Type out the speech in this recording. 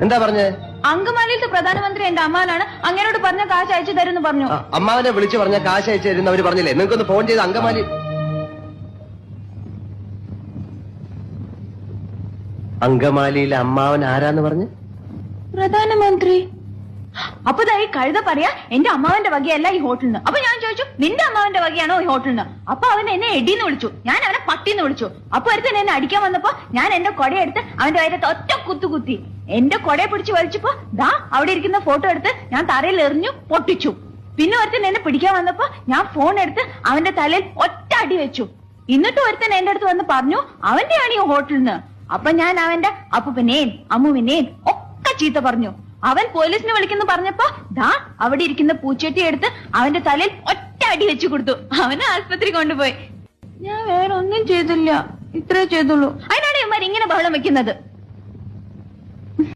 എന്താ പറഞ്ഞേ? അങ്കമാലിയിലത്തെ പ്രധാനമന്ത്രി എന്റെ അമ്മാനാണ്, അങ്ങനോട് പറഞ്ഞ കാശ് അയച്ചു തരുമെന്ന് പറഞ്ഞു. അമ്മാവനെ വിളിച്ചു പറഞ്ഞ കാശ് അയച്ചു തരുന്ന അവര് പറഞ്ഞില്ലേ? നിങ്ങൾക്കൊന്ന് ഫോൺ ചെയ്ത് അങ്കമാലി. അങ്കമാലിയിലെ അമ്മാവൻ ആരാന്ന് പറഞ്ഞു? പ്രധാനമന്ത്രി. അപ്പൊ ഈ കഴുത പറയാ എന്റെ അമ്മാവന്റെ വകയല്ല ഈ ഹോട്ടലിന്. അപ്പൊ ഞാൻ ചോദിച്ചു നിന്റെ അമ്മാവന്റെ വകയാണോ ഈ ഹോട്ടലിന്? അപ്പൊ അവൻ എന്നെ എടിന്ന് വിളിച്ചു, ഞാൻ അവനെ പട്ടിന്ന് വിളിച്ചു. അപ്പൊ ഒരുത്തൻ എന്നെ അടിക്കാൻ വന്നപ്പോ ഞാൻ എന്റെ കൊടയെടുത്ത് അവന്റെ വയറത്ത് ഒറ്റ കുത്തി. എന്റെ കൊടയെ പിടിച്ച് വലിച്ചപ്പോ ദാ അവിടെ ഇരിക്കുന്ന ഫോട്ടോ എടുത്ത് ഞാൻ തറയിൽ എറിഞ്ഞു പൊട്ടിച്ചു. പിന്നെ ഒരുത്തൻ എന്നെ പിടിക്കാൻ വന്നപ്പോ ഞാൻ ഫോൺ എടുത്ത് അവന്റെ തലയിൽ ഒറ്റ അടി വെച്ചു. എന്നിട്ട് ഒരുത്തൻ എന്റെ അടുത്ത് വന്ന് പറഞ്ഞു അവന്റെയാണ് ഈ ഹോട്ടലിന്. അപ്പൊ ഞാൻ അവന്റെ അപ്പൂപ്പനെയും അമ്മുവിനെയും ഒക്കെ ചീത്ത പറഞ്ഞു. അവൻ പോലീസിനെ വിളിക്കുന്നു പറഞ്ഞപ്പോ ദാ അവിടെ ഇരിക്കുന്ന പൂച്ചട്ടി എടുത്ത് അവന്റെ തലയിൽ ഒറ്റ അടി വെച്ചു കൊടുത്തു. അവനെ ആസ്പത്രി കൊണ്ടുപോയി. ഞാൻ വേറെ ഒന്നും ചെയ്തില്ല, ഇത്രേ ചെയ്തുള്ളൂ. അതിനാണ് ഇവന്മാർ ഇങ്ങനെ ബഹളം വെക്കുന്നത്.